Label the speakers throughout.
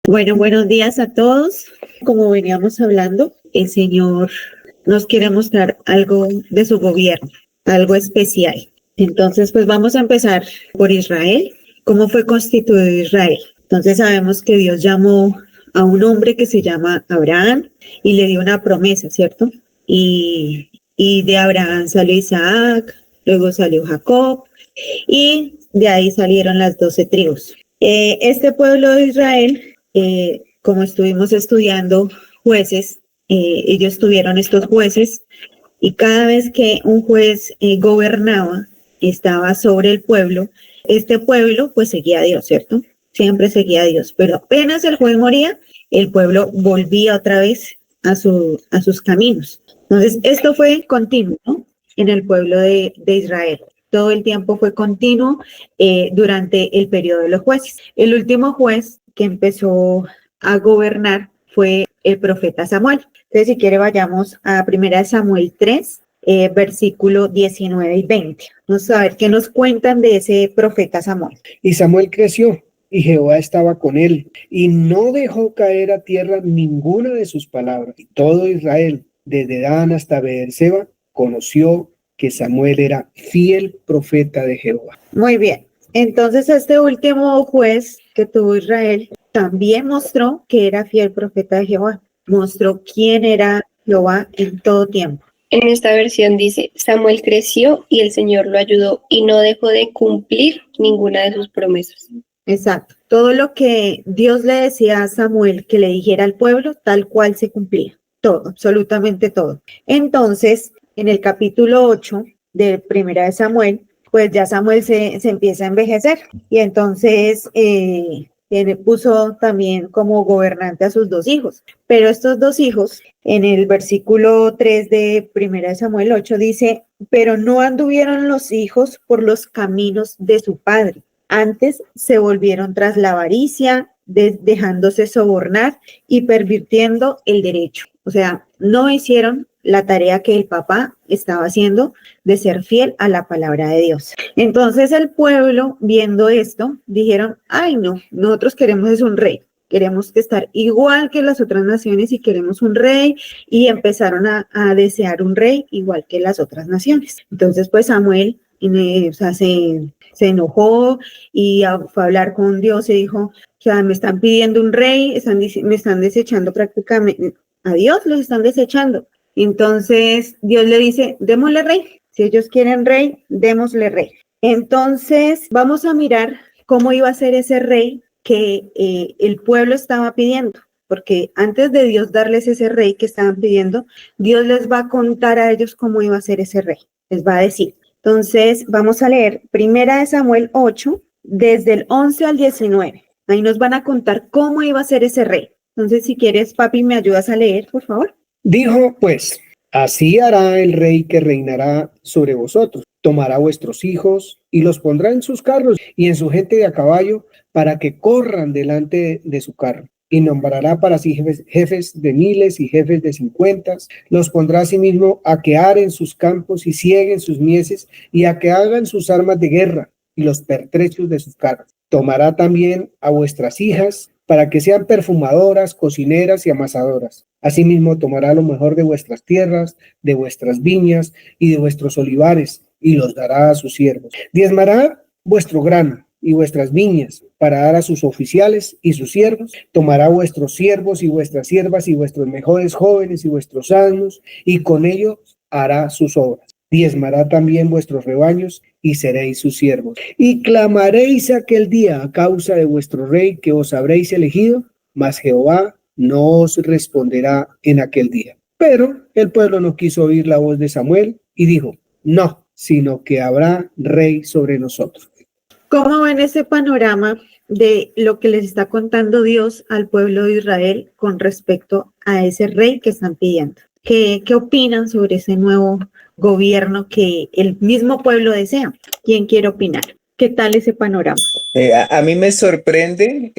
Speaker 1: Bueno, buenos días a todos. Como veníamos hablando, el Señor nos quiere mostrar algo de su gobierno, algo especial. Entonces, pues vamos a empezar por Israel. ¿Cómo fue constituido Israel? Entonces sabemos que Dios llamó a un hombre que se llama Abraham y le dio una promesa, ¿cierto? Y de Abraham salió Isaac, luego salió Jacob y de ahí salieron las 12 tribus. Este pueblo de Israel, como estuvimos estudiando jueces, ellos tuvieron estos jueces y cada vez que un juez gobernaba, estaba sobre el pueblo, este pueblo pues seguía a Dios, ¿cierto? Siempre seguía a Dios, pero apenas el juez moría, el pueblo volvía otra vez a sus caminos. Entonces, esto fue continuo, ¿no? En el pueblo de Israel. Todo el tiempo fue continuo durante el periodo de los jueces. El último juez que empezó a gobernar fue el profeta Samuel. Entonces, si quiere, vayamos a 1 Samuel 3, versículo 19 y 20. Vamos a ver qué nos cuentan de ese profeta Samuel.
Speaker 2: Y Samuel creció, y Jehová estaba con él, y no dejó caer a tierra ninguna de sus palabras. Y todo Israel, desde Dan hasta Beerseba, conoció que Samuel era fiel profeta de Jehová.
Speaker 1: Muy bien. Entonces, este último juez que tuvo Israel también mostró que era fiel profeta de Jehová. Mostró quién era Jehová en todo tiempo.
Speaker 3: En esta versión dice, Samuel creció y el Señor lo ayudó y no dejó de cumplir ninguna de sus promesas.
Speaker 1: Exacto. Todo lo que Dios le decía a Samuel que le dijera al pueblo, tal cual se cumplía. Todo, absolutamente todo. Entonces, en el capítulo 8 de Primera de Samuel, pues ya Samuel se empieza a envejecer y entonces puso también como gobernante a sus dos hijos. Pero estos dos hijos, en el versículo 3 de Primera de Samuel 8 dice, pero no anduvieron los hijos por los caminos de su padre. Antes se volvieron tras la avaricia, dejándose sobornar y pervirtiendo el derecho. O sea, no hicieron la tarea que el papá estaba haciendo de ser fiel a la palabra de Dios. Entonces el pueblo, viendo esto, dijeron, ay no, nosotros queremos es un rey. Queremos estar igual que las otras naciones y queremos un rey y empezaron a desear un rey igual que las otras naciones. Entonces pues Samuel se enojó y fue a hablar con Dios y dijo, o sea, me están pidiendo un rey, me están desechando prácticamente, a Dios los están desechando. Entonces Dios le dice, démosle rey, si ellos quieren rey, démosle rey. Entonces vamos a mirar cómo iba a ser ese rey que el pueblo estaba pidiendo, porque antes de Dios darles ese rey que estaban pidiendo, Dios les va a contar a ellos cómo iba a ser ese rey, les va a decir. Entonces, vamos a leer 1 Samuel 8, desde el 11 al 19. Ahí nos van a contar cómo iba a ser ese rey. Entonces, si quieres, papi, ¿me ayudas a leer, por favor?
Speaker 2: Dijo, pues, así hará el rey que reinará sobre vosotros. Tomará vuestros hijos y los pondrá en sus carros y en su gente de a caballo para que corran delante de su carro. Y nombrará para sí jefes de miles y jefes de 50. Los pondrá asimismo a que aren sus campos y cieguen sus mieses y a que hagan sus armas de guerra y los pertrechos de sus carros. Tomará también a vuestras hijas para que sean perfumadoras, cocineras y amasadoras. Asimismo tomará lo mejor de vuestras tierras, de vuestras viñas y de vuestros olivares y los dará a sus siervos. Diezmará vuestro grano y vuestras viñas para dar a sus oficiales y sus siervos. Tomará vuestros siervos y vuestras siervas y vuestros mejores jóvenes y vuestros asnos y con ellos hará sus obras. Diezmará también vuestros rebaños y seréis sus siervos. Y clamaréis aquel día a causa de vuestro rey que os habréis elegido, mas Jehová no os responderá en aquel día. Pero el pueblo no quiso oír la voz de Samuel y dijo, no, sino que habrá rey sobre nosotros.
Speaker 1: ¿Cómo ven ese panorama de lo que les está contando Dios al pueblo de Israel con respecto a ese rey que están pidiendo? ¿Qué opinan sobre ese nuevo gobierno que el mismo pueblo desea? ¿Quién quiere opinar? ¿Qué tal ese panorama?
Speaker 4: A mí me sorprende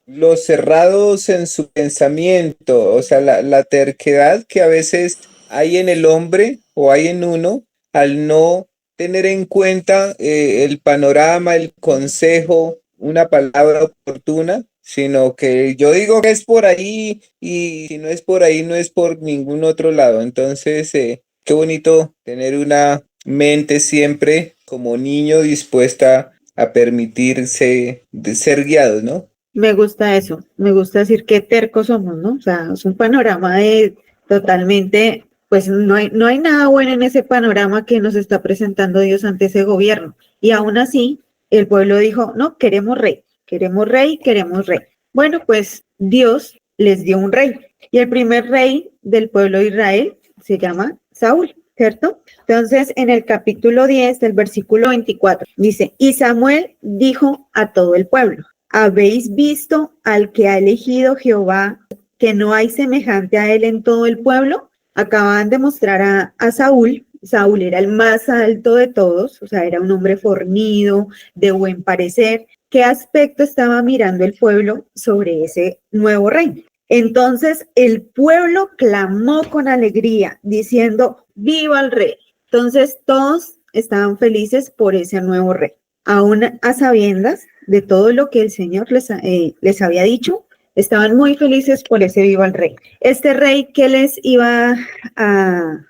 Speaker 4: los cerrados en su pensamiento, o sea, la terquedad que a veces hay en el hombre o hay en uno al no tener en cuenta el panorama, el consejo, una palabra oportuna, sino que yo digo que es por ahí y si no es por ahí, no es por ningún otro lado. Entonces, qué bonito tener una mente siempre como niño dispuesta a permitirse de ser guiados, ¿no?
Speaker 1: Me gusta eso, me gusta decir qué tercos somos, ¿no? O sea, es un panorama de totalmente, pues no hay nada bueno en ese panorama que nos está presentando Dios ante ese gobierno. Y aún así, el pueblo dijo, no, queremos rey, queremos rey, queremos rey. Bueno, pues Dios les dio un rey. Y el primer rey del pueblo de Israel se llama Saúl, ¿cierto? Entonces, en el capítulo 10 del versículo 24, dice, y Samuel dijo a todo el pueblo, ¿habéis visto al que ha elegido Jehová, que no hay semejante a él en todo el pueblo? Acaban de mostrar a Saúl. Saúl era el más alto de todos, o sea, era un hombre fornido, de buen parecer. ¿Qué aspecto estaba mirando el pueblo sobre ese nuevo rey? Entonces el pueblo clamó con alegría, diciendo, ¡viva el rey! Entonces todos estaban felices por ese nuevo rey. Aún a sabiendas de todo lo que el Señor les había dicho, estaban muy felices por ese viva el rey. Este rey que les iba a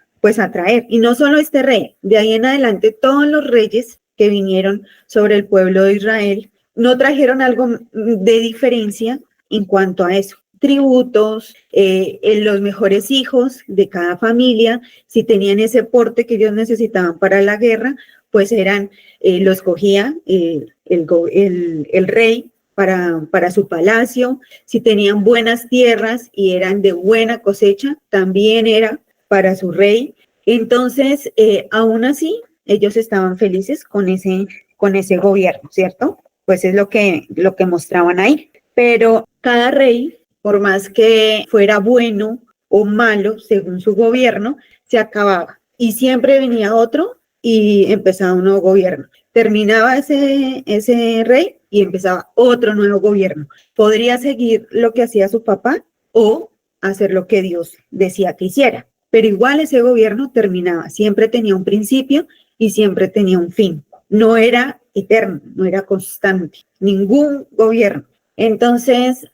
Speaker 1: traer, y no solo este rey, de ahí en adelante todos los reyes que vinieron sobre el pueblo de Israel no trajeron algo de diferencia en cuanto a eso. Tributos, los mejores hijos de cada familia, si tenían ese porte que ellos necesitaban para la guerra, pues lo escogía el rey para su palacio. Si tenían buenas tierras y eran de buena cosecha, también era para su rey. Entonces, aún así, ellos estaban felices con ese gobierno, ¿cierto? Pues es lo que mostraban ahí. Pero cada rey, por más que fuera bueno o malo, según su gobierno, se acababa. Y siempre venía otro y empezaba un nuevo gobierno. Terminaba ese rey y empezaba otro nuevo gobierno. Podría seguir lo que hacía su papá o hacer lo que Dios decía que hiciera. Pero igual ese gobierno terminaba. Siempre tenía un principio y siempre tenía un fin. No era eterno, no era constante. Ningún gobierno. Entonces,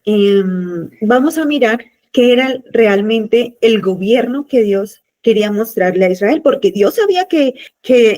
Speaker 1: vamos a mirar qué era realmente el gobierno que Dios quería mostrarle a Israel, porque Dios sabía que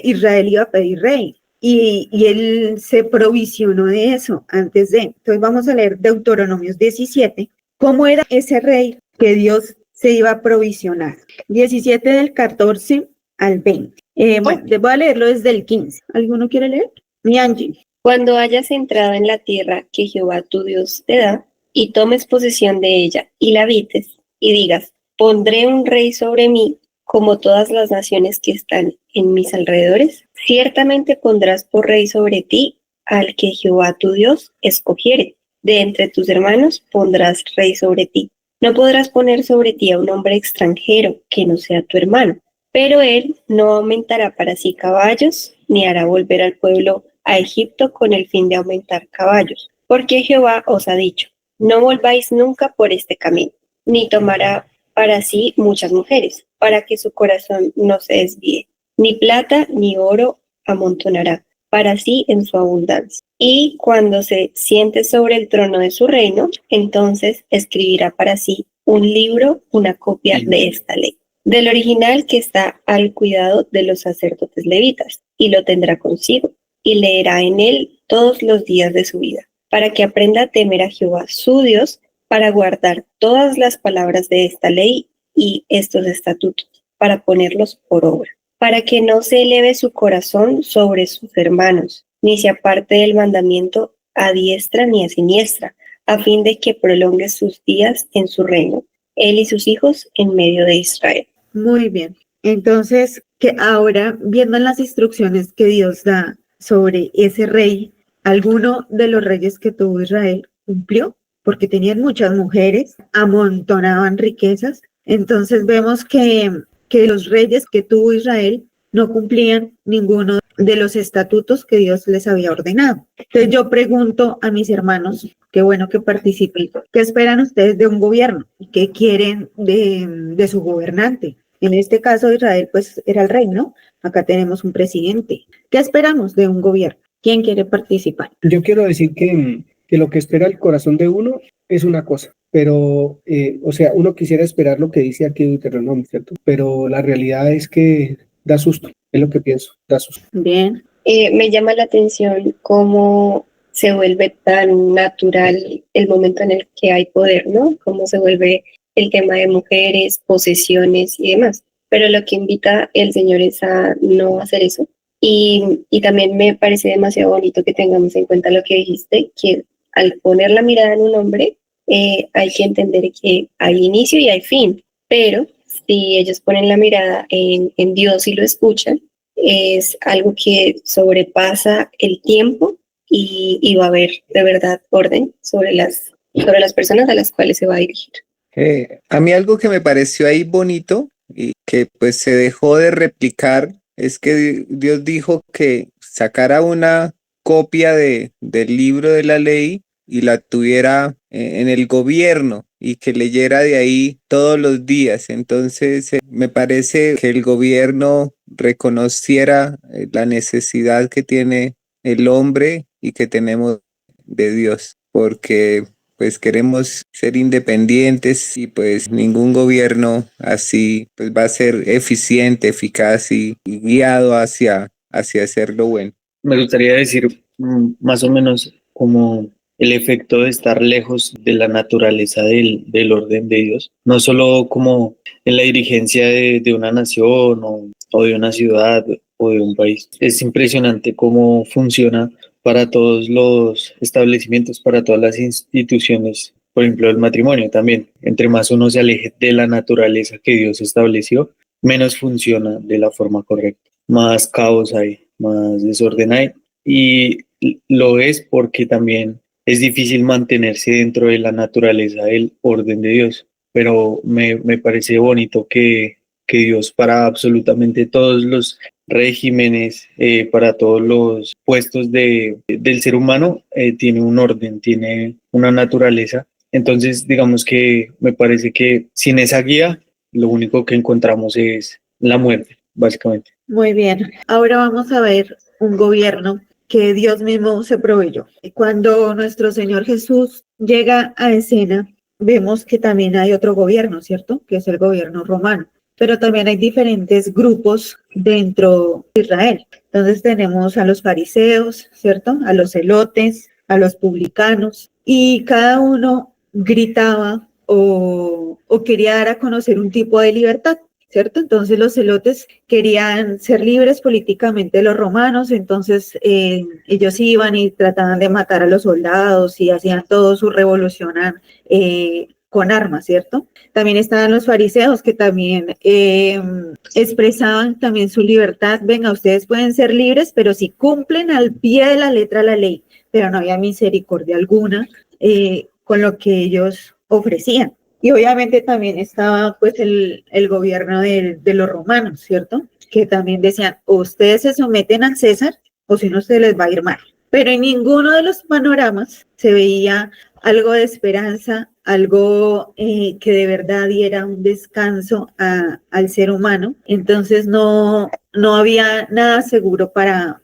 Speaker 1: Israel iba a pedir rey y él se provisionó de eso antes de. Entonces vamos a leer Deuteronomios 17, cómo era ese rey que Dios se iba a provisionar. 17 del 14 al 20. Bueno, les voy a leerlo desde el 15. ¿Alguno quiere leer? Mi Angie.
Speaker 3: Cuando hayas entrado en la tierra que Jehová tu Dios te da, y tomes posesión de ella, y la habites, y digas, pondré un rey sobre mí, como todas las naciones que están en mis alrededores, ciertamente pondrás por rey sobre ti al que Jehová tu Dios escogiere. De entre tus hermanos pondrás rey sobre ti. No podrás poner sobre ti a un hombre extranjero que no sea tu hermano, pero él no aumentará para sí caballos, ni hará volver al pueblo a Egipto con el fin de aumentar caballos, porque Jehová os ha dicho, no volváis nunca por este camino, ni tomará para sí muchas mujeres, para que su corazón no se desvíe, ni plata ni oro amontonará para sí en su abundancia. Y cuando se siente sobre el trono de su reino, entonces escribirá para sí un libro, una copia de esta ley, del original que está al cuidado de los sacerdotes levitas, y lo tendrá consigo, y leerá en él todos los días de su vida, para que aprenda a temer a Jehová su Dios, para guardar todas las palabras de esta ley y estos estatutos, para ponerlos por obra, para que no se eleve su corazón sobre sus hermanos, ni se aparte del mandamiento a diestra ni a siniestra, a fin de que prolongue sus días en su reino, él y sus hijos en medio de Israel.
Speaker 1: Muy bien. Entonces, que ahora, viendo las instrucciones que Dios da sobre ese rey, alguno de los reyes que tuvo Israel cumplió, porque tenían muchas mujeres, amontonaban riquezas. Entonces vemos que los reyes que tuvo Israel no cumplían ninguno de los estatutos que Dios les había ordenado. Entonces yo pregunto a mis hermanos, qué bueno que participen, ¿qué esperan ustedes de un gobierno? ¿Qué quieren de su gobernante? En este caso Israel pues era el rey, ¿no? Acá tenemos un presidente. ¿Qué esperamos de un gobierno? ¿Quién quiere participar?
Speaker 2: Yo quiero decir que que lo que espera el corazón de uno es una cosa, pero, o sea, uno quisiera esperar lo que dice aquí Deuteronomio, ¿cierto? Pero la realidad es que da susto, es lo que pienso, da susto.
Speaker 1: Bien.
Speaker 3: Me llama la atención cómo se vuelve tan natural el momento en el que hay poder, ¿no? Cómo se vuelve el tema de mujeres, posesiones y demás. Pero lo que invita el Señor es a no hacer eso. Y también me parece demasiado bonito que tengamos en cuenta lo que dijiste, que al poner la mirada en un hombre, hay que entender que hay inicio y hay fin. Pero si ellos ponen la mirada en Dios y lo escuchan, es algo que sobrepasa el tiempo y va a haber de verdad orden sobre las personas a las cuales se va a dirigir.
Speaker 4: A mí algo que me pareció ahí bonito y que pues se dejó de replicar es que Dios dijo que sacara una copia del libro de la ley y la tuviera en el gobierno y que leyera de ahí todos los días. Entonces, me parece que el gobierno reconociera la necesidad que tiene el hombre y que tenemos de Dios, porque pues queremos ser independientes y pues ningún gobierno así pues va a ser eficiente, eficaz y guiado hacia hacer lo bueno.
Speaker 5: Me gustaría decir más o menos como el efecto de estar lejos de la naturaleza del orden de Dios, no solo como en la dirigencia de una nación o de una ciudad o de un país. Es impresionante cómo funciona para todos los establecimientos, para todas las instituciones, por ejemplo el matrimonio también. Entre más uno se aleje de la naturaleza que Dios estableció, menos funciona de la forma correcta, más caos hay, más desorden hay, y lo es porque también es difícil mantenerse dentro de la naturaleza del orden de Dios, pero me parece bonito que Dios para absolutamente todos los regímenes, para todos los puestos del ser humano, tiene un orden, tiene una naturaleza. Entonces, digamos que me parece que sin esa guía, lo único que encontramos es la muerte, básicamente.
Speaker 1: Muy bien. Ahora vamos a ver un gobierno que Dios mismo se proveyó. Y cuando nuestro Señor Jesús llega a escena, vemos que también hay otro gobierno, ¿cierto? Que es el gobierno romano. Pero también hay diferentes grupos dentro de Israel. Entonces tenemos a los fariseos, ¿cierto? A los celotes, a los publicanos, y cada uno gritaba o quería dar a conocer un tipo de libertad, ¿cierto? Entonces los celotes querían ser libres políticamente de los romanos, entonces ellos iban y trataban de matar a los soldados y hacían todo su revolución con armas, ¿cierto? También estaban los fariseos que también expresaban también su libertad. Venga, ustedes pueden ser libres, pero si cumplen al pie de la letra la ley, pero no había misericordia alguna con lo que ellos ofrecían. Y obviamente también estaba pues el gobierno de los romanos, ¿cierto? Que también decían, o ustedes se someten al César o si no se les va a ir mal. Pero en ninguno de los panoramas se veía algo de esperanza, algo que de verdad diera un descanso al ser humano. Entonces no había nada seguro para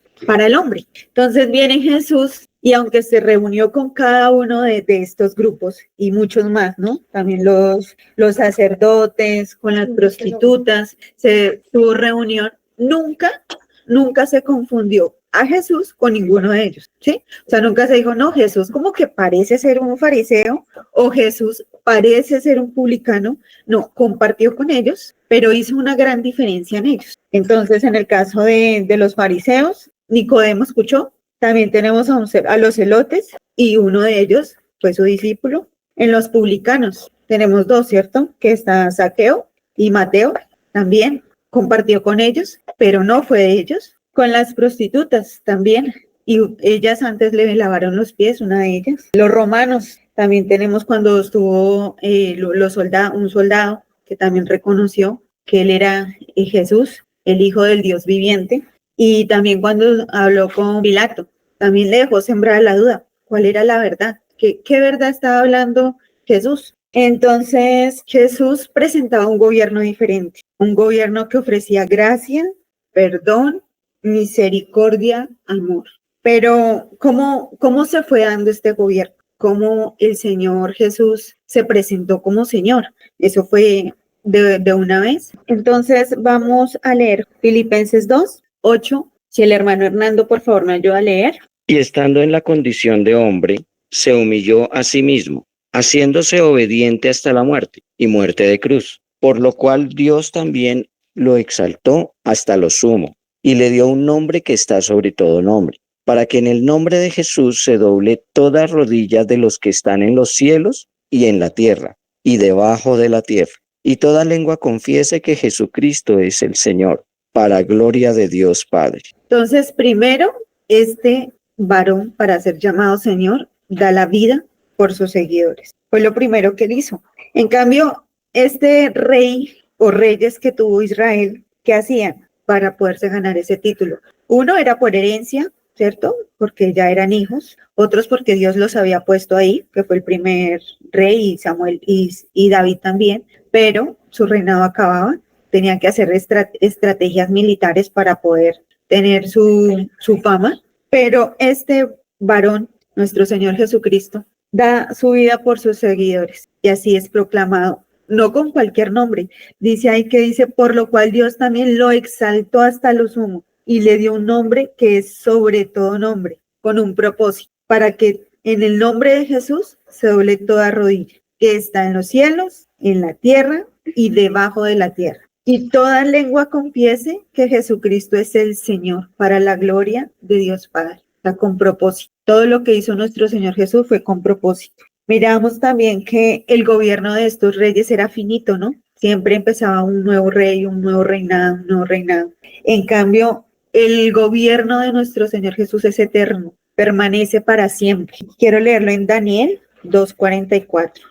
Speaker 1: el hombre. Entonces viene Jesús y aunque se reunió con cada uno de estos grupos y muchos más, ¿no? También los sacerdotes, con las prostitutas, se tuvo reunión, nunca se confundió a Jesús con ninguno de ellos, ¿sí? O sea, nunca se dijo, no, Jesús como que parece ser un fariseo o Jesús parece ser un publicano. No, compartió con ellos, pero hizo una gran diferencia en ellos. Entonces, en el caso de los fariseos, Nicodemo escuchó. También tenemos a los celotes y uno de ellos fue su discípulo. En los publicanos tenemos dos, ¿cierto? Que está Zaqueo y Mateo, también compartió con ellos, pero no fue de ellos. Con las prostitutas también, y ellas antes le lavaron los pies, una de ellas. Los romanos también tenemos cuando estuvo un soldado que también reconoció que él era Jesús, el Hijo del Dios viviente. Y también cuando habló con Pilato, también le dejó sembrar la duda, ¿cuál era la verdad? ¿Qué verdad estaba hablando Jesús? Entonces Jesús presentaba un gobierno diferente, un gobierno que ofrecía gracia, perdón, misericordia, amor. Pero ¿cómo se fue dando este gobierno? ¿Cómo el Señor Jesús se presentó como Señor? Eso fue de una vez. Entonces vamos a leer Filipenses 2:8. Si el hermano Hernando, por favor, me ayuda a leer.
Speaker 6: Y estando en la condición de hombre, se humilló a sí mismo, haciéndose obediente hasta la muerte, y muerte de cruz, por lo cual Dios también lo exaltó hasta lo sumo, y le dio un nombre que está sobre todo nombre, para que en el nombre de Jesús se doble toda rodilla de los que están en los cielos y en la tierra, y debajo de la tierra, y toda lengua confiese que Jesucristo es el Señor, para gloria de Dios Padre.
Speaker 1: Entonces, primero, este varón, para ser llamado Señor, da la vida por sus seguidores. Fue lo primero que él hizo. En cambio, este rey o reyes que tuvo Israel, ¿qué hacían para poderse ganar ese título? Uno era por herencia, ¿cierto? Porque ya eran hijos. Otros porque Dios los había puesto ahí, que fue el primer rey, y Samuel y David también, pero su reinado acababa. Tenían que hacer estrategias militares para poder tener su fama. Pero este varón, nuestro Señor Jesucristo, da su vida por sus seguidores y así es proclamado, no con cualquier nombre. Dice ahí que dice, por lo cual Dios también lo exaltó hasta lo sumo y le dio un nombre que es sobre todo nombre, con un propósito, para que en el nombre de Jesús se doble toda rodilla, que está en los cielos, en la tierra y debajo de la tierra. Y toda lengua confiese que Jesucristo es el Señor, para la gloria de Dios Padre. O sea, con propósito. Todo lo que hizo nuestro Señor Jesús fue con propósito. Miramos también que el gobierno de estos reyes era finito, ¿no? Siempre empezaba un nuevo rey, un nuevo reinado, un nuevo reinado. En cambio, el gobierno de nuestro Señor Jesús es eterno, permanece para siempre. Quiero leerlo en Daniel 2:44.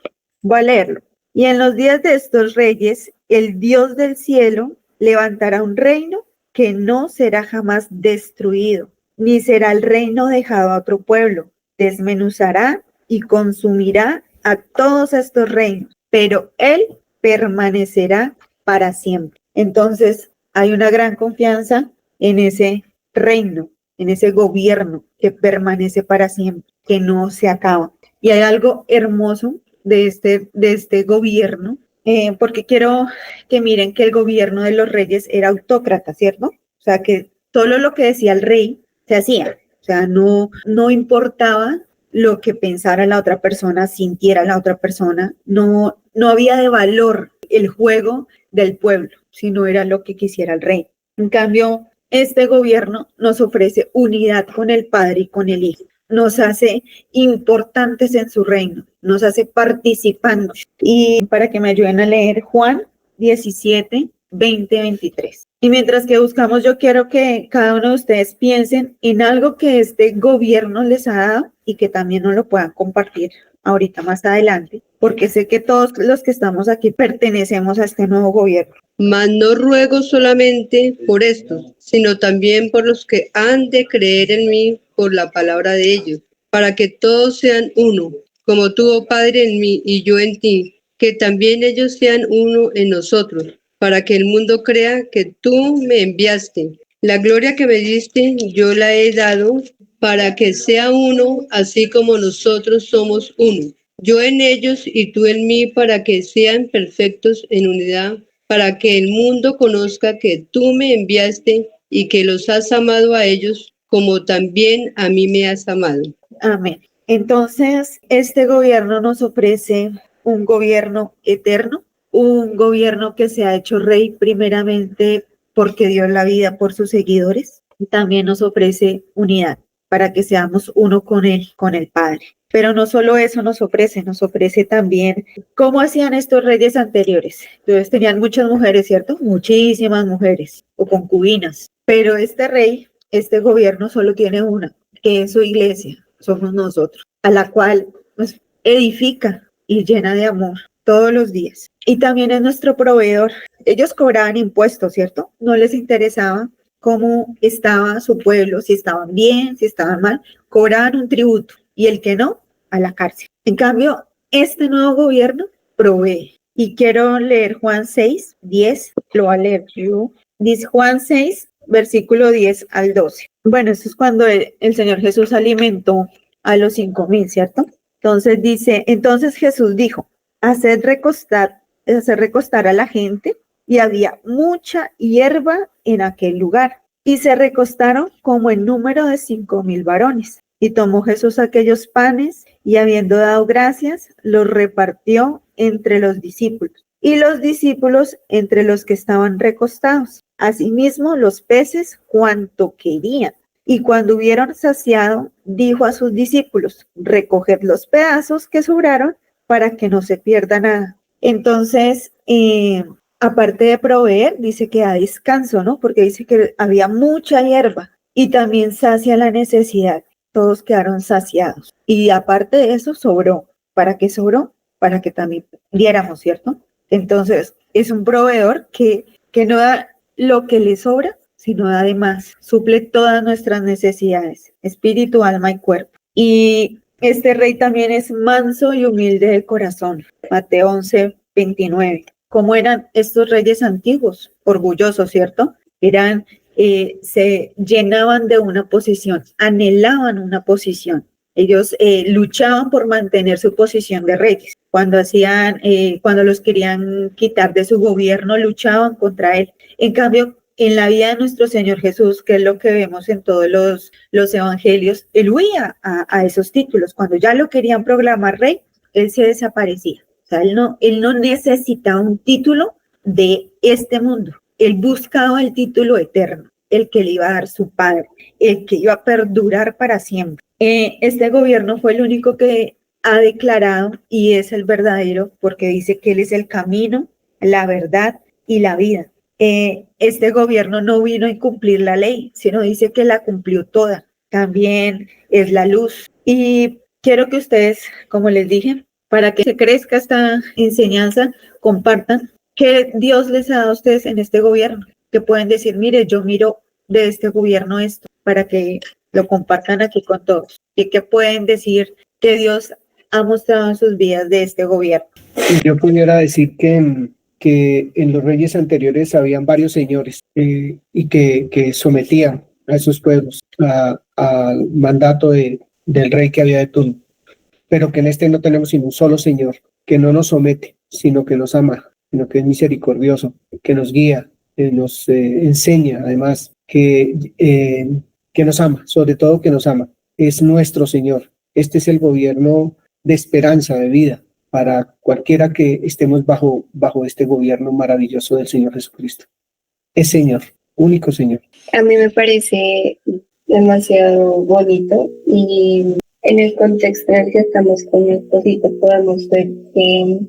Speaker 1: Voy a leerlo. Y en los días de estos reyes, el Dios del cielo levantará un reino que no será jamás destruido, ni será el reino dejado a otro pueblo. Desmenuzará y consumirá a todos estos reinos, pero él permanecerá para siempre. Entonces, hay una gran confianza en ese reino, en ese gobierno que permanece para siempre, que no se acaba. Y hay algo hermoso de este gobierno, porque quiero que miren que el gobierno de los reyes era autócrata, ¿cierto? O sea, que todo lo que decía el rey se hacía, o sea, no importaba lo que pensara la otra persona, sintiera la otra persona, no había de valor el juego del pueblo, sino era lo que quisiera el rey. En cambio, este gobierno nos ofrece unidad con el Padre y con el Hijo. Nos hace importantes en su reino, nos hace participantes. Y para que me ayuden a leer Juan 17, 20, 23. Y mientras que buscamos, yo quiero que cada uno de ustedes piensen en algo que este gobierno les ha dado y que también nos lo puedan compartir ahorita más adelante, porque sé que todos los que estamos aquí pertenecemos a este nuevo gobierno.
Speaker 7: Mas no ruego solamente por estos, sino también por los que han de creer en mí por la palabra de ellos, para que todos sean uno, como tú, oh Padre, en mí y yo en ti, que también ellos sean uno en nosotros, para que el mundo crea que tú me enviaste. La gloria que me diste, yo la he dado, para que sea uno, así como nosotros somos uno. Yo en ellos y tú en mí, para que sean perfectos en unidad, para que el mundo conozca que tú me enviaste y que los has amado a ellos como también a mí me has amado.
Speaker 1: Amén. Entonces, este gobierno nos ofrece un gobierno eterno, un gobierno que se ha hecho rey primeramente porque dio la vida por sus seguidores, y también nos ofrece unidad para que seamos uno con él, con el Padre. Pero no solo eso nos ofrece también cómo hacían estos reyes anteriores. Entonces tenían muchas mujeres, ¿cierto? Muchísimas mujeres o concubinas. Pero este rey, este gobierno solo tiene una, que es su iglesia, somos nosotros, a la cual nos edifica y llena de amor todos los días. Y también es nuestro proveedor. Ellos cobraban impuestos, ¿cierto? No les interesaba cómo estaba su pueblo, si estaban bien, si estaban mal, cobraban un tributo. Y el que no, a la cárcel. En cambio, este nuevo gobierno provee. Y quiero leer Juan 6, 10, lo voy a leer yo. Dice Juan 6, versículo 10 al 12. Bueno, esto es cuando el Señor Jesús alimentó a los 5,000, ¿cierto? Entonces dice, entonces Jesús dijo, hacer recostar a la gente, y había mucha hierba en aquel lugar. Y se recostaron como en número de 5,000 varones. Y tomó Jesús aquellos panes, y habiendo dado gracias, los repartió entre los discípulos. Y los discípulos entre los que estaban recostados. Asimismo, los peces cuanto querían. Y cuando hubieron saciado, dijo a sus discípulos, recoged los pedazos que sobraron para que no se pierda nada. Entonces, aparte de proveer, dice que da descanso, ¿no? Porque dice que había mucha hierba y también sacia la necesidad. Todos quedaron saciados. Y aparte de eso, sobró. ¿Para qué sobró? Para que también diéramos, ¿cierto? Entonces, es un proveedor que no da lo que le sobra, sino da de más. Suple todas nuestras necesidades, espíritu, alma y cuerpo. Y este rey también es manso y humilde de corazón. Mateo 11:29. ¿Cómo eran estos reyes antiguos? Orgullosos, ¿cierto? Se llenaban de una posición, anhelaban una posición. Ellos luchaban por mantener su posición de reyes. Cuando los querían quitar de su gobierno, luchaban contra él. En cambio, en la vida de nuestro Señor Jesús, que es lo que vemos en todos los evangelios, él huía a esos títulos. Cuando ya lo querían proclamar rey, él se desaparecía. O sea, él no necesitaba un título de este mundo. Él buscaba el título eterno, el que le iba a dar su Padre, el que iba a perdurar para siempre. Este gobierno fue el único que ha declarado y es el verdadero, porque dice que Él es el camino, la verdad y la vida. Este gobierno no vino a incumplir la ley, sino dice que la cumplió toda. También es la luz. Y quiero que ustedes, como les dije, para que se crezca esta enseñanza, compartan qué Dios les ha dado a ustedes en este gobierno, que pueden decir, mire, yo miro de este gobierno esto, para que lo compartan aquí con todos. Y que pueden decir que Dios ha mostrado en sus vidas de este gobierno.
Speaker 2: Yo pudiera decir que en los reyes anteriores habían varios señores y que sometían a esos pueblos al mandato del rey que había de turno, pero que en este no tenemos sino un solo Señor, que no nos somete, sino que nos ama, sino que es misericordioso, que nos guía, que nos enseña, además, que nos ama, sobre todo que nos ama. Es nuestro Señor. Este es el gobierno de esperanza, de vida, para cualquiera que estemos bajo este gobierno maravilloso del Señor Jesucristo. Es Señor, único Señor.
Speaker 3: A mí me parece demasiado bonito y en el contexto en el que estamos con mi esposito podemos ver que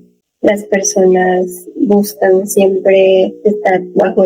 Speaker 3: las personas buscan siempre estar bajo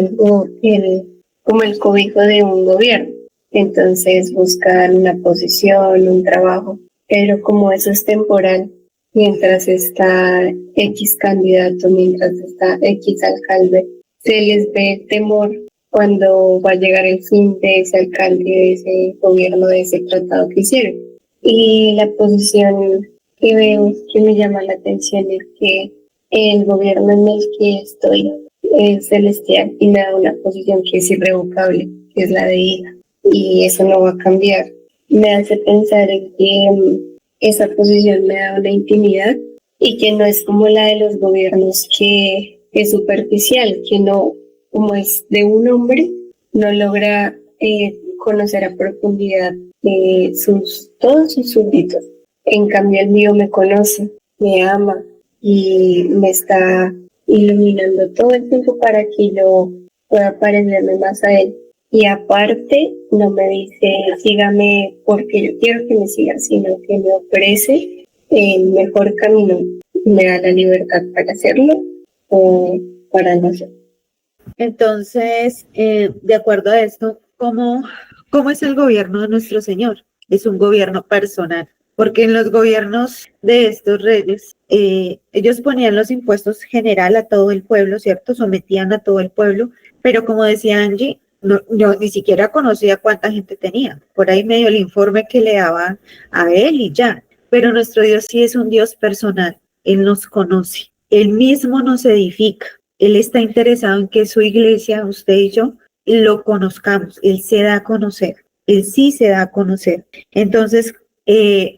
Speaker 3: como el cobijo de un gobierno. Entonces buscan una posición, un trabajo, pero como eso es temporal, mientras está X candidato, mientras está X alcalde, se les ve temor cuando va a llegar el fin de ese alcalde, de ese gobierno, de ese tratado que hicieron. Y la posición que veo, que me llama la atención, es que el gobierno en el que estoy es celestial y me da una posición que es irrevocable, que es la de hija. Y eso no va a cambiar. Me hace pensar en que esa posición me da una intimidad y que no es como la de los gobiernos que es superficial, que no, como es de un hombre, no logra conocer a profundidad todos sus súbditos. En cambio el mío me conoce, me ama y me está iluminando todo el tiempo para que yo pueda parecerme más a él. Y aparte, no me dice, sígame porque yo quiero que me siga, sino que me ofrece el mejor camino y me da la libertad para hacerlo o para no hacerlo.
Speaker 1: Entonces, de acuerdo a esto, ¿cómo es el gobierno de nuestro Señor? Es un gobierno personal, porque en los gobiernos de estos reyes, ellos ponían los impuestos general a todo el pueblo, ¿cierto? Sometían a todo el pueblo, pero como decía Angie, no, yo ni siquiera conocía cuánta gente tenía. Por ahí medio el informe que le daban a él y ya. Pero nuestro Dios sí es un Dios personal. Él nos conoce. Él mismo nos edifica. Él está interesado en que su iglesia, usted y yo, lo conozcamos, Él se da a conocer, Él sí se da a conocer. Entonces,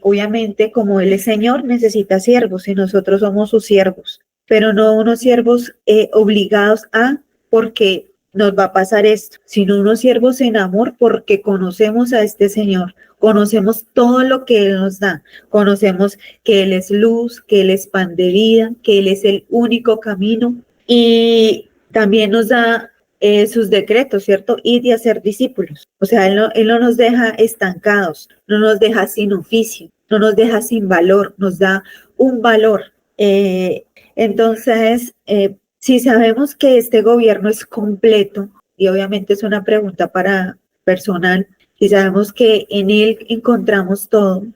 Speaker 1: obviamente, como Él es Señor, necesita siervos y nosotros somos sus siervos, pero no unos siervos obligados a, porque nos va a pasar esto, sino unos siervos en amor porque conocemos a este Señor, conocemos todo lo que Él nos da, conocemos que Él es luz, que Él es pan de vida, que Él es el único camino y también nos da sus decretos, ¿cierto? Y de hacer discípulos. O sea, él no nos deja estancados, no nos deja sin oficio, no nos deja sin valor, nos da un valor. Entonces, si sabemos que este gobierno es completo, y obviamente es una pregunta para personal, si sabemos que en él encontramos todo,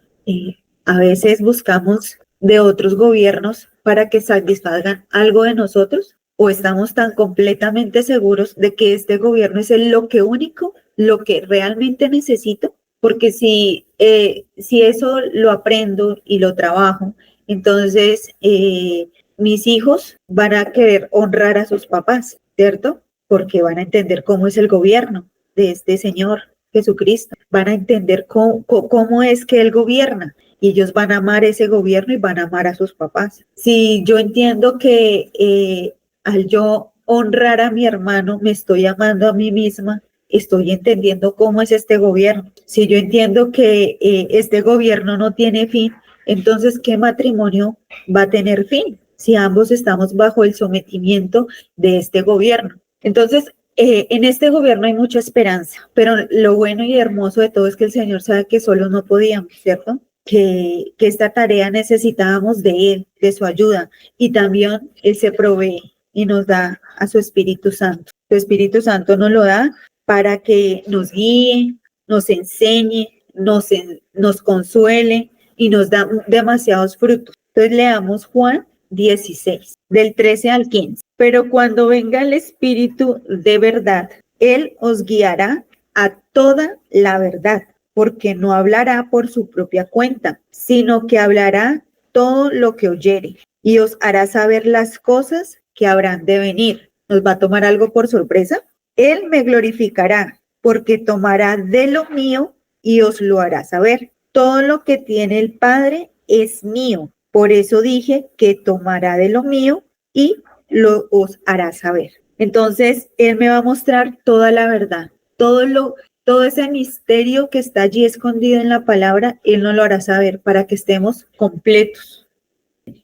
Speaker 1: a veces buscamos de otros gobiernos para que satisfagan algo de nosotros, o estamos tan completamente seguros de que este gobierno es lo que único, lo que realmente necesito, porque si eso lo aprendo y lo trabajo, entonces mis hijos van a querer honrar a sus papás, ¿cierto? Porque van a entender cómo es el gobierno de este Señor Jesucristo, van a entender cómo es que Él gobierna. Y ellos van a amar ese gobierno y van a amar a sus papás. Si yo entiendo que al yo honrar a mi hermano, me estoy amando a mí misma, estoy entendiendo cómo es este gobierno. Si yo entiendo que este gobierno no tiene fin, entonces, ¿qué matrimonio va a tener fin? Si ambos estamos bajo el sometimiento de este gobierno. Entonces, en este gobierno hay mucha esperanza, pero lo bueno y hermoso de todo es que el Señor sabe que solo no podíamos, ¿cierto? Que esta tarea necesitábamos de Él, de su ayuda, y también Él se provee y nos da a su Espíritu Santo. Su Espíritu Santo nos lo da para que nos guíe, nos enseñe, nos consuele y nos da demasiados frutos. Entonces leamos Juan 16, del 13 al 15. Pero cuando venga el Espíritu de verdad, Él os guiará a toda la verdad, porque no hablará por su propia cuenta, sino que hablará todo lo que oyere y os hará saber las cosas que habrán de venir. ¿Nos va a tomar algo por sorpresa? Él me glorificará, porque tomará de lo mío y os lo hará saber. Todo lo que tiene el Padre es mío. Por eso dije que tomará de lo mío y os hará saber. Entonces, Él me va a mostrar toda la verdad, todo ese misterio que está allí escondido en la palabra, Él nos lo hará saber para que estemos completos.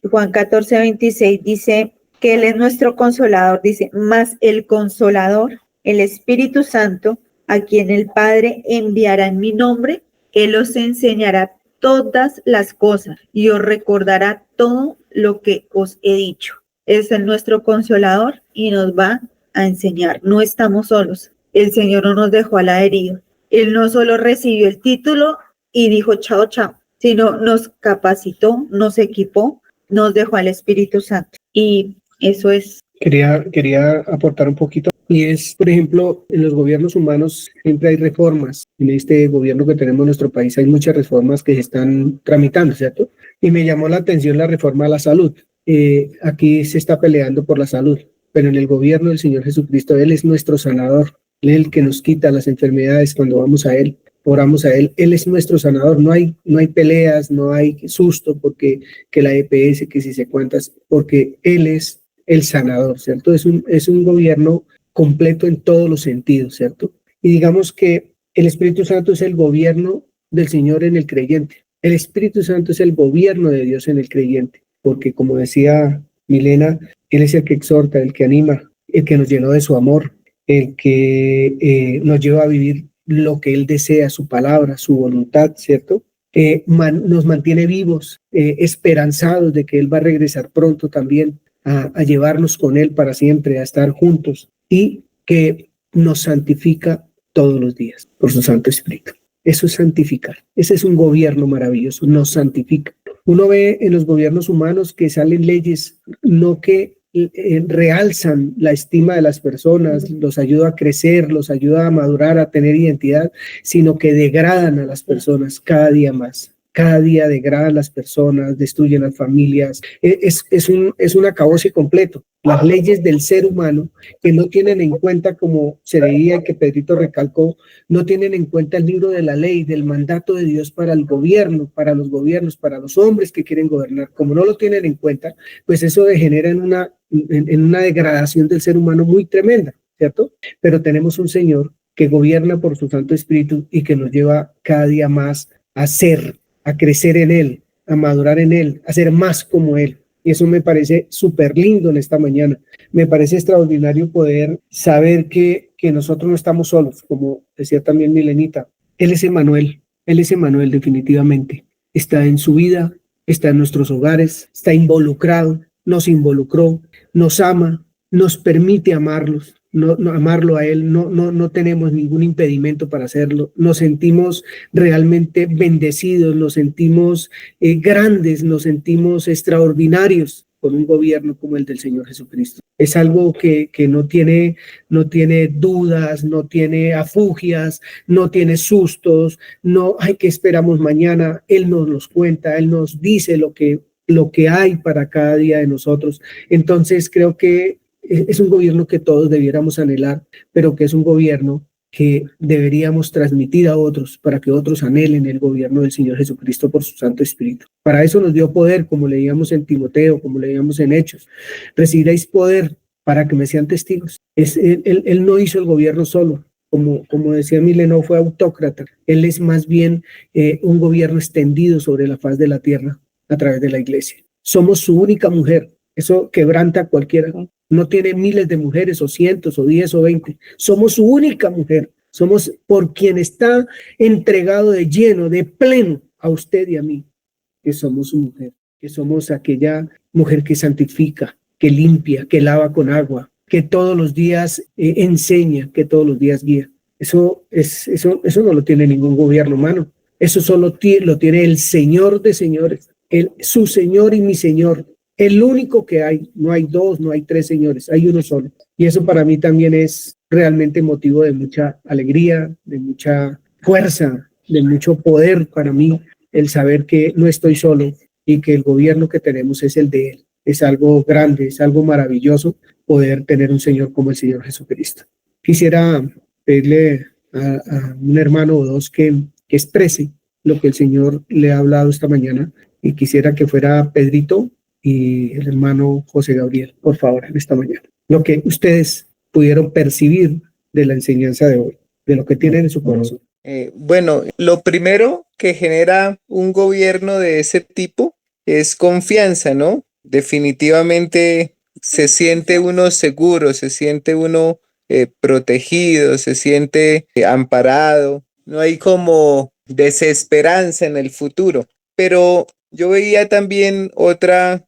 Speaker 1: Juan 14, 26 dice que Él es nuestro consolador, dice, mas el consolador, el Espíritu Santo, a quien el Padre enviará en mi nombre, Él os enseñará todas las cosas y os recordará todo lo que os he dicho. Es nuestro consolador y nos va a enseñar. No estamos solos. El Señor no nos dejó a la deriva. Él no solo recibió el título y dijo chao, chao, sino nos capacitó, nos equipó, nos dejó al Espíritu Santo. Y eso es.
Speaker 2: Quería aportar un poquito. Y es, por ejemplo, en los gobiernos humanos siempre hay reformas. En este gobierno que tenemos en nuestro país hay muchas reformas que se están tramitando, ¿cierto? Y me llamó la atención la reforma a la salud. Aquí se está peleando por la salud, pero en el gobierno del Señor Jesucristo, Él es nuestro sanador. Él es el que nos quita las enfermedades cuando vamos a Él, oramos a Él. Él es nuestro sanador. No hay peleas, no hay susto porque que la EPS, que si se cuentas, porque Él es el sanador, ¿cierto? Es un gobierno completo en todos los sentidos, ¿cierto? Y digamos que el Espíritu Santo es el gobierno del Señor en el creyente. El Espíritu Santo es el gobierno de Dios en el creyente, porque como decía Milena, Él es el que exhorta, el que anima, el que nos llenó de su amor, el que nos lleva a vivir lo que Él desea, su palabra, su voluntad, ¿cierto? Nos mantiene vivos, esperanzados de que Él va a regresar pronto también a llevarnos con Él para siempre, a estar juntos, y que nos santifica todos los días por su Santo Espíritu. Eso es santificar. Ese es un gobierno maravilloso, nos santifica. Uno ve en los gobiernos humanos que salen leyes no que realzan la estima de las personas, los ayuda a crecer, los ayuda a madurar, a tener identidad, sino que degradan a las personas cada día más. cada día degrada a las personas, destruye las familias, es un acabose completo. Las leyes del ser humano que no tienen en cuenta, como se veía que Pedrito recalcó, no tienen en cuenta el libro de la ley, del mandato de Dios para el gobierno, para los gobiernos, para los hombres que quieren gobernar. Como no lo tienen en cuenta, pues eso degenera en una degradación del ser humano muy tremenda, ¿cierto? Pero tenemos un Señor que gobierna por su Santo Espíritu y que nos lleva cada día más a ser, a crecer en Él, a madurar en Él, a ser más como Él. Y eso me parece súper lindo en esta mañana. Me parece extraordinario poder saber que nosotros no estamos solos, como decía también Milenita. Él es Emmanuel definitivamente. Está en su vida, está en nuestros hogares, está involucrado, nos involucró, nos ama, nos permite amarlos. No, amarlo a Él, no tenemos ningún impedimento para hacerlo, nos sentimos realmente bendecidos, nos sentimos grandes, nos sentimos extraordinarios con un gobierno como el del Señor Jesucristo. Es algo que no tiene dudas, no tiene afugias, no tiene sustos, no hay que esperamos mañana, Él nos los cuenta, Él nos dice lo que hay para cada día de nosotros. Entonces creo que es un gobierno que todos debiéramos anhelar, pero que es un gobierno que deberíamos transmitir a otros para que otros anhelen el gobierno del Señor Jesucristo por su Santo Espíritu. Para eso nos dio poder, como leíamos en Timoteo, como leíamos en Hechos. Recibiréis poder para que me sean testigos. Él no hizo el gobierno solo. Como decía Mileno, fue autócrata. Él es más bien un gobierno extendido sobre la faz de la tierra a través de la iglesia. Somos su única mujer. Eso quebranta a cualquiera. No tiene miles de mujeres o cientos o 10 o 20. Somos su única mujer. Somos por quien está entregado de lleno, de pleno a usted y a mí, que somos su mujer, que somos aquella mujer que santifica, que limpia, que lava con agua, que todos los días enseña, que todos los días guía. Eso no lo tiene ningún gobierno humano. Eso solo lo tiene el Señor de señores, su Señor y mi Señor. El único que hay, no hay dos, no hay tres señores, hay uno solo. Y eso para mí también es realmente motivo de mucha alegría, de mucha fuerza, de mucho poder para mí, el saber que no estoy solo y que el gobierno que tenemos es el de Él. Es algo grande, es algo maravilloso poder tener un Señor como el Señor Jesucristo. Quisiera pedirle a un hermano o dos que exprese lo que el Señor le ha hablado esta mañana, y quisiera que fuera Pedrito y el hermano José Gabriel, por favor, en esta mañana. Lo que ustedes pudieron percibir de la enseñanza de hoy, de lo que tienen en su corazón.
Speaker 4: Bueno, lo primero que genera un gobierno de ese tipo es confianza, ¿no? Definitivamente se siente uno seguro, se siente uno protegido, se siente amparado. No hay como desesperanza en el futuro. Pero yo veía también otra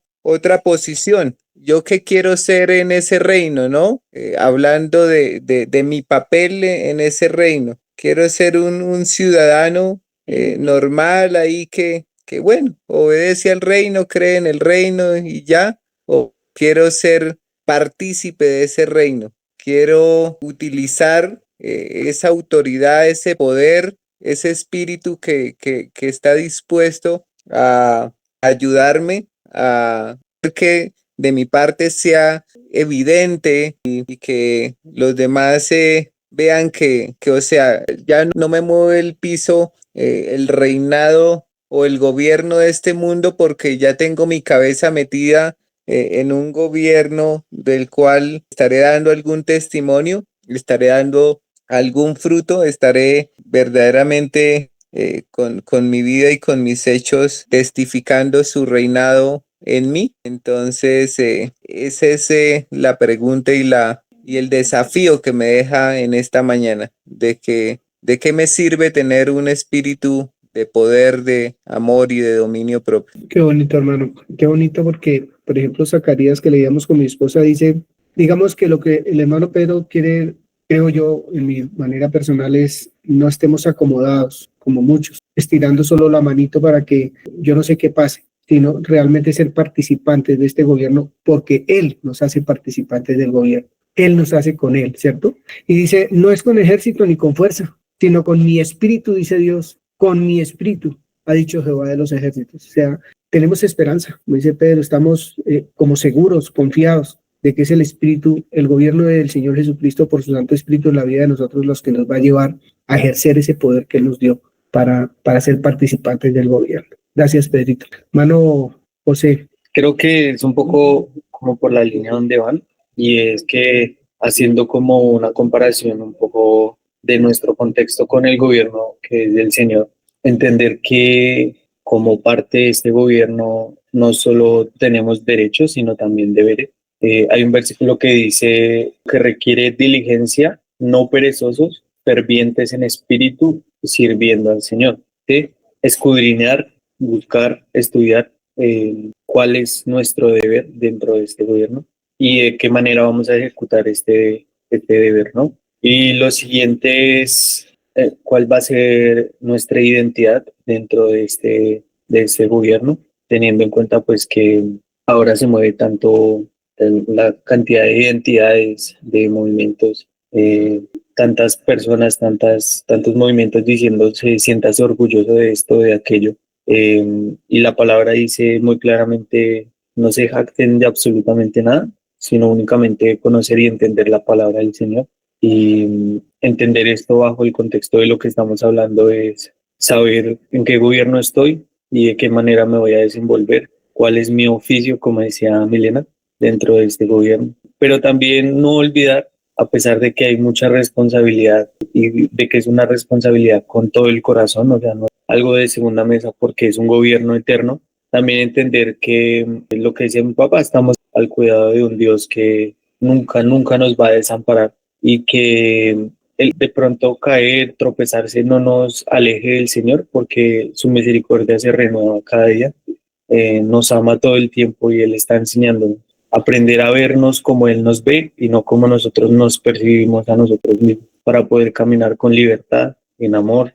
Speaker 4: posición. Yo qué quiero ser en ese reino, ¿no? Hablando de mi papel en ese reino. Quiero ser un ciudadano normal ahí que bueno, obedece al reino, cree en el reino y ya. O quiero ser partícipe de ese reino. Quiero utilizar esa autoridad, ese poder, ese espíritu que está dispuesto a ayudarme a ver que de mi parte sea evidente y que los demás vean que, o sea, ya no me mueve el piso el reinado o el gobierno de este mundo, porque ya tengo mi cabeza metida en un gobierno del cual estaré dando algún testimonio, estaré dando algún fruto, estaré verdaderamente con mi vida y con mis hechos testificando su reinado en mí. Entonces, esa es la pregunta y el desafío que me deja en esta mañana, de qué me sirve tener un espíritu de poder, de amor y de dominio propio.
Speaker 2: Qué bonito, hermano, qué bonito, porque, por ejemplo, Zacarías, que leíamos con mi esposa, dice, digamos que lo que el hermano Pedro quiere, creo yo, en mi manera personal, es no estemos acomodados, como muchos, estirando solo la manito para que yo no sé qué pase, sino realmente ser participantes de este gobierno, porque Él nos hace participantes del gobierno. Él nos hace con Él, ¿cierto? Y dice, no es con ejército ni con fuerza, sino con mi espíritu, dice Dios, con mi espíritu. ha dicho Jehová de los ejércitos. O sea, tenemos esperanza, como dice Pedro, estamos como seguros, confiados de que es el Espíritu, el gobierno del Señor Jesucristo por su Santo Espíritu en la vida de nosotros los que nos va a llevar a ejercer ese poder que Él nos dio para ser participantes del gobierno. Gracias, Pedrito. Mano José.
Speaker 5: Creo que es un poco como por la línea donde van, y es que haciendo como una comparación un poco de nuestro contexto con el gobierno que es del Señor, entender que como parte de este gobierno no solo tenemos derechos, sino también deberes. Hay un versículo que dice que requiere diligencia, no perezosos, fervientes en espíritu, sirviendo al Señor. ¿Sí? Escudriñar, buscar, estudiar cuál es nuestro deber dentro de este gobierno y de qué manera vamos a ejecutar este deber, ¿no? Y lo siguiente es cuál va a ser nuestra identidad dentro de este gobierno, teniendo en cuenta pues que ahora se mueve tanto la cantidad de identidades, de movimientos, tantas personas, tantos movimientos diciéndose, siéntase orgulloso de esto, de aquello. Y la palabra dice muy claramente, no se jacten de absolutamente nada, sino únicamente conocer y entender la palabra del Señor. Y entender esto bajo el contexto de lo que estamos hablando es saber en qué gobierno estoy y de qué manera me voy a desenvolver, cuál es mi oficio, como decía Milena, dentro de este gobierno. Pero también no olvidar, a pesar de que hay mucha responsabilidad y de que es una responsabilidad con todo el corazón, o sea, no es algo de segunda mesa porque es un gobierno eterno, también entender que lo que decía mi papá, estamos al cuidado de un Dios que nunca nos va a desamparar y que el de pronto caer, tropezarse no nos aleje del Señor porque su misericordia se renueva cada día, nos ama todo el tiempo y Él está enseñándonos a aprender a vernos como Él nos ve y no como nosotros nos percibimos a nosotros mismos para poder caminar con libertad, en amor,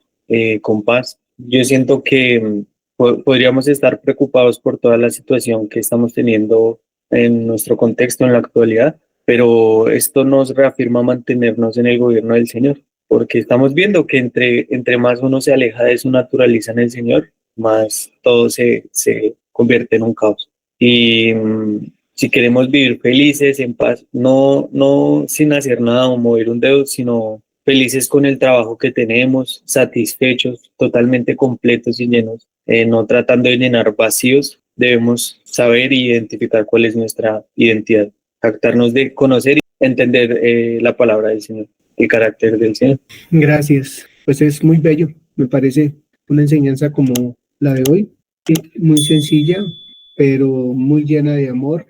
Speaker 5: con paz. Yo siento que podríamos estar preocupados por toda la situación que estamos teniendo en nuestro contexto en la actualidad, pero esto nos reafirma mantenernos en el gobierno del Señor, porque estamos viendo que entre más uno se aleja de su naturaleza en el Señor, más todo se convierte en un caos. Y si queremos vivir felices, en paz, no sin hacer nada o mover un dedo, sino felices con el trabajo que tenemos, satisfechos, totalmente completos y llenos, no tratando de llenar vacíos, debemos saber e identificar cuál es nuestra identidad, jactarnos de conocer y entender la palabra del Señor, el carácter del Señor.
Speaker 2: Gracias. Pues es muy bello, me parece una enseñanza como la de hoy, muy sencilla, pero muy llena de amor.